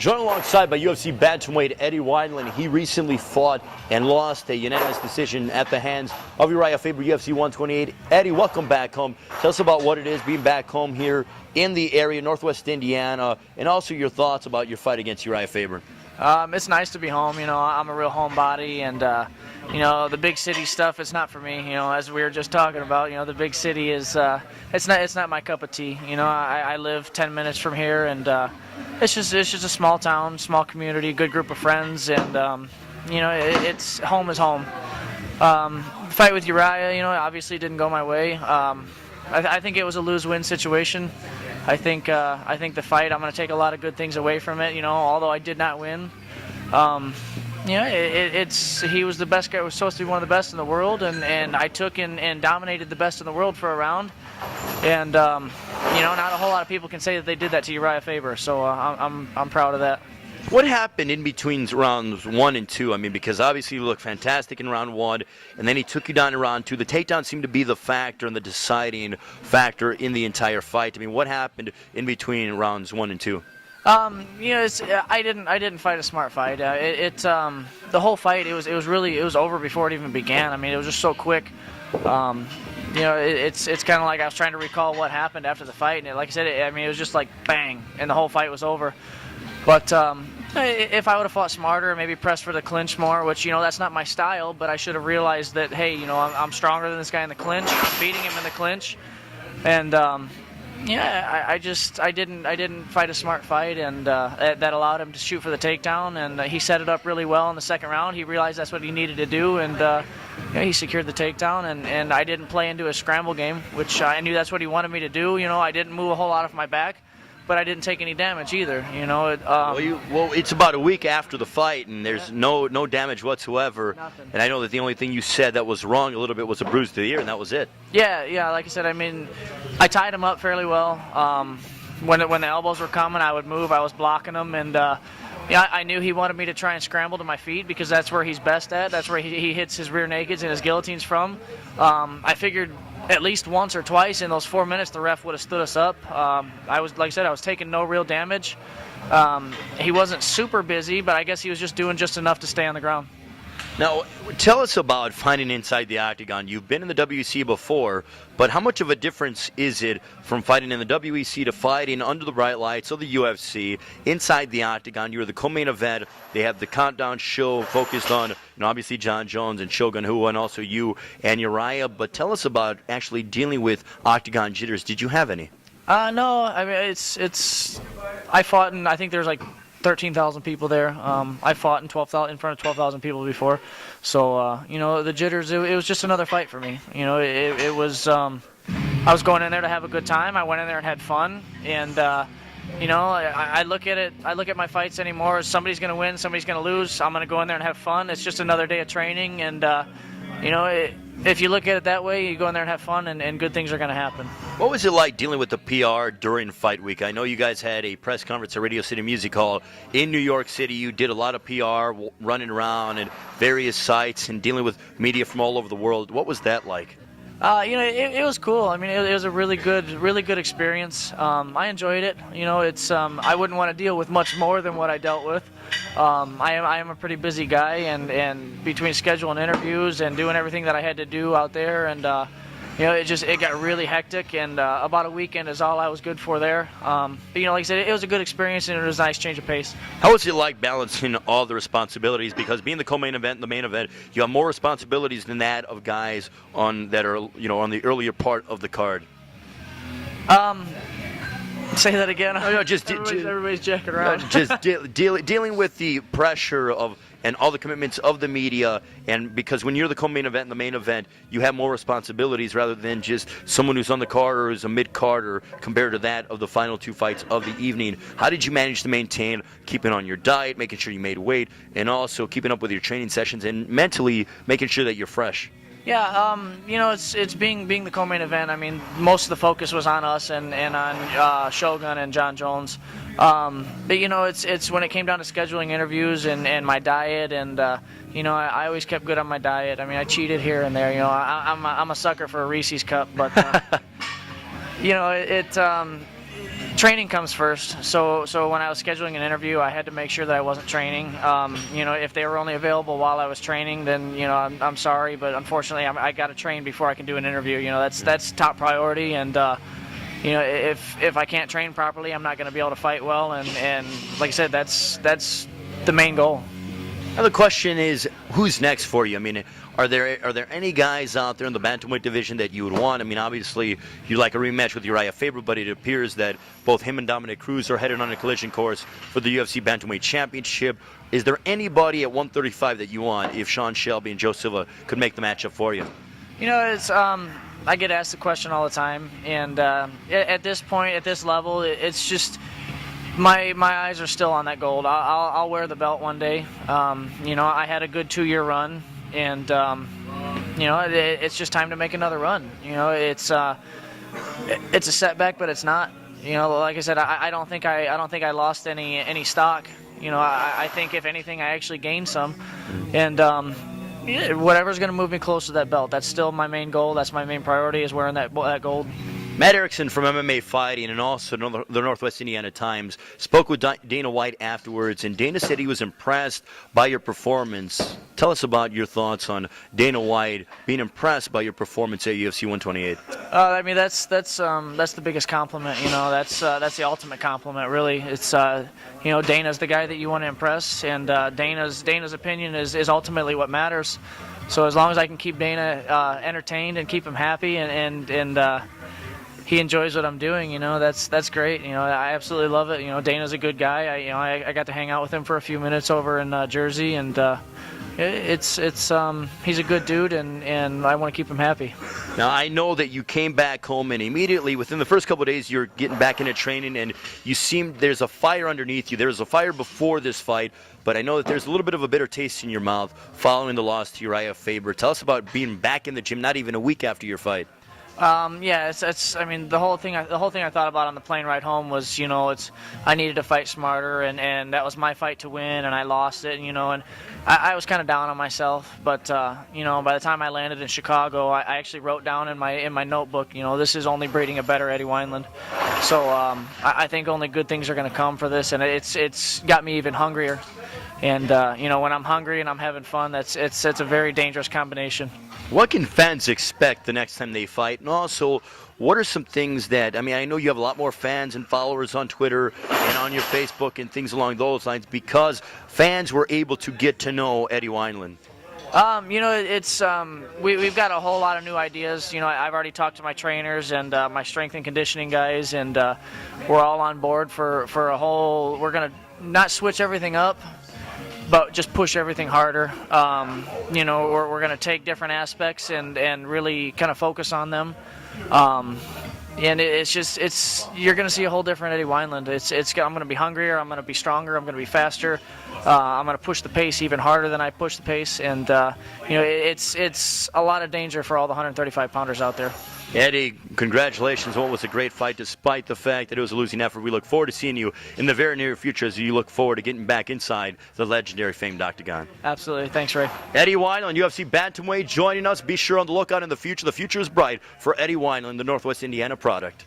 Joined alongside by UFC Bantamweight Eddie Wineland. He recently fought and lost a unanimous decision at the hands of Urijah Faber UFC 128. Eddie, welcome back home. Tell us about what it is being back home here in the area, Northwest Indiana, and also your thoughts about your fight against Urijah Faber. It's nice to be home. You know, I'm a real homebody, and you know, the big city stuff is not for me. You know, as we were just talking about, you know, the big city is it's not my cup of tea. You know, I live 10 minutes from here, and it's just a small town, small community, good group of friends, and you know, it's home is home. Fight with Urijah, you know, obviously didn't go my way. I think it was a lose-win situation. I think the fight, I'm going to take a lot of good things away from it. You know, although I did not win. You know, he was the best guy. Was supposed to be one of the best in the world, and I took and dominated the best in the world for a round. And you know, not a whole lot of people can say that they did that to Urijah Faber. So I'm proud of that. What happened in between rounds 1 and 2? I mean, because obviously you looked fantastic in round 1, and then he took you down in round 2. The takedown seemed to be the factor and the deciding factor in the entire fight. I mean, what happened in between rounds 1 and 2? You know, I didn't fight a smart fight. The whole fight, it was over before it even began. I mean, it was just so quick. You know, it's kind of like I was trying to recall what happened after the fight, and like I said, I mean, it was just like bang, and the whole fight was over. But if I would have fought smarter, maybe pressed for the clinch more, which, you know, that's not my style, but I should have realized that, hey, you know, I'm stronger than this guy in the clinch. I'm beating him in the clinch, and yeah, I didn't fight a smart fight, and that allowed him to shoot for the takedown, and he set it up really well in the second round. He realized that's what he needed to do, and you know, he secured the takedown, and I didn't play into a scramble game, which I knew that's what he wanted me to do. You know, I didn't move a whole lot off my back, but I didn't take any damage either. You know. Well, it's about a week after the fight, and there's no damage whatsoever. Nothing. And I know that the only thing you said that was wrong a little bit was a bruise to the ear, and that was it. Yeah. Like I said, I mean, I tied him up fairly well. When the elbows were coming, I would move. I was blocking them, and yeah, I knew he wanted me to try and scramble to my feet because that's where he's best at. That's where he hits his rear nakeds and his guillotines from. I figured at least once or twice in those 4 minutes the ref would have stood us up. I was, like I said, I was taking no real damage. He wasn't super busy, but I guess he was just doing just enough to stay on the ground. Now, tell us about fighting inside the octagon. You've been in the WEC before, but how much of a difference is it from fighting in the WEC to fighting under the bright lights of the UFC inside the octagon? You're the co-main event. They have the countdown show focused on, you know, obviously John Jones and Shogun Rua, and also you and Urijah. But tell us about actually dealing with octagon jitters. Did you have any? No. I mean, I fought, and I think there's like 13,000 people there. I fought in front of 12,000 people before, so you know, the jitters. It was just another fight for me. You know, it was. I was going in there to have a good time. I went in there and had fun, and you know, I look at it. I look at my fights anymore as somebody's going to win, somebody's going to lose. I'm going to go in there and have fun. It's just another day of training, and you know, if you look at it that way, you go in there and have fun, and good things are going to happen. What was it like dealing with the PR during fight week? I know you guys had a press conference at Radio City Music Hall in New York City. You did a lot of PR running around at various sites and dealing with media from all over the world. What was that like? You know, it was cool. I mean, it was a really good experience. I enjoyed it. You know, it's I wouldn't want to deal with much more than what I dealt with. I am a pretty busy guy, and between scheduling interviews and doing everything that I had to do out there, and you know, it got really hectic, and about a weekend is all I was good for there. But you know, like I said, it was a good experience, and it was a nice change of pace. How was it like balancing all the responsibilities? Because being the co-main event and the main event, you have more responsibilities than that of guys that are, you know, on the earlier part of the card. Say that again. No, just everybody's jacking around. Just dealing with the pressure of and all the commitments of the media, and because when you're the co-main event and the main event, you have more responsibilities rather than just someone who's on the card or who's a mid-carder compared to that of the final 2 fights of the evening. How did you manage to maintain keeping on your diet, making sure you made weight, and also keeping up with your training sessions and mentally making sure that you're fresh? Yeah, you know, it's being the co-main event. I mean, most of the focus was on us and on Shogun and John Jones. But you know, it's when it came down to scheduling interviews and my diet, and you know, I always kept good on my diet. I mean, I cheated here and there. You know, I'm a sucker for a Reese's cup, but you know, trying training comes first. So when I was scheduling an interview, I had to make sure that I wasn't training. If they were only available while I was training, then I'm sorry, but unfortunately I got to train before I can do an interview. That's top priority, and if I can't train properly, I'm not going to be able to fight well. And like I said, that's the main goal. Now the question is, who's next for you? I mean, are there any guys out there in the bantamweight division that you would want? I mean, obviously you'd like a rematch with Urijah Faber, but it appears that both him and Dominic Cruz are headed on a collision course for the UFC Bantamweight Championship. Is there anybody at 135 that you want if Sean Shelby and Joe Silva could make the matchup for you? It's I get asked the question all the time, and at this point, at this level, it's just my eyes are still on that gold. I'll wear the belt one day. I had a good 2-year run, and it's just time to make another run. It's a setback, but it's not. Like I said, I don't think I lost any stock. I think if anything, I actually gained some, and whatever's going to move me closer to that belt, that's still my main goal. That's my main priority, is wearing that gold. Matt Erickson from MMA Fighting and also the Northwest Indiana Times spoke with Dana White afterwards, and Dana said he was impressed by your performance. Tell us about your thoughts on Dana White being impressed by your performance at UFC 128. That's the biggest compliment. That's the ultimate compliment, really. It's Dana's the guy that you want to impress, and Dana's opinion is ultimately what matters. So as long as I can keep Dana entertained and keep him happy, and he enjoys what I'm doing, that's great. I absolutely love it. Dana's a good guy. I got to hang out with him for a few minutes over in Jersey, and he's a good dude, and I want to keep him happy. Now, I know that you came back home, and immediately within the first couple of days you're getting back into training, and there's a fire underneath you. There was a fire before this fight, but I know that there's a little bit of a bitter taste in your mouth following the loss to Urijah Faber. Tell us about being back in the gym not even a week after your fight. The whole thing I thought about on the plane ride home was, I needed to fight smarter, and that was my fight to win, and I lost it, and I was kind of down on myself, but by the time I landed in Chicago, I actually wrote down in my notebook, this is only breeding a better Eddie Wineland. So I think only good things are going to come for this, and it's got me even hungrier. And when I'm hungry and I'm having fun, it's a very dangerous combination. What can fans expect the next time they fight? And also, what are some things that, I know you have a lot more fans and followers on Twitter and on your Facebook and things along those lines because fans were able to get to know Eddie Wineland. We've got a whole lot of new ideas. I've already talked to my trainers and my strength and conditioning guys, and we're all on board for we're going to not switch everything up, but just push everything harder. We're going to take different aspects and really kind of focus on them. And you're going to see a whole different Eddie Wineland. I'm going to be hungrier, I'm going to be stronger, I'm going to be faster. I'm going to push the pace even harder than I push the pace. And, it's a lot of danger for all the 135-pounders out there. Eddie, congratulations. What was a great fight despite the fact that it was a losing effort. We look forward to seeing you in the very near future as you look forward to getting back inside the legendary famed octagon. Absolutely. Thanks, Ray. Eddie Wineland, UFC Bantamweight, joining us. Be sure on the lookout in the future. The future is bright for Eddie Wineland, the Northwest Indiana product.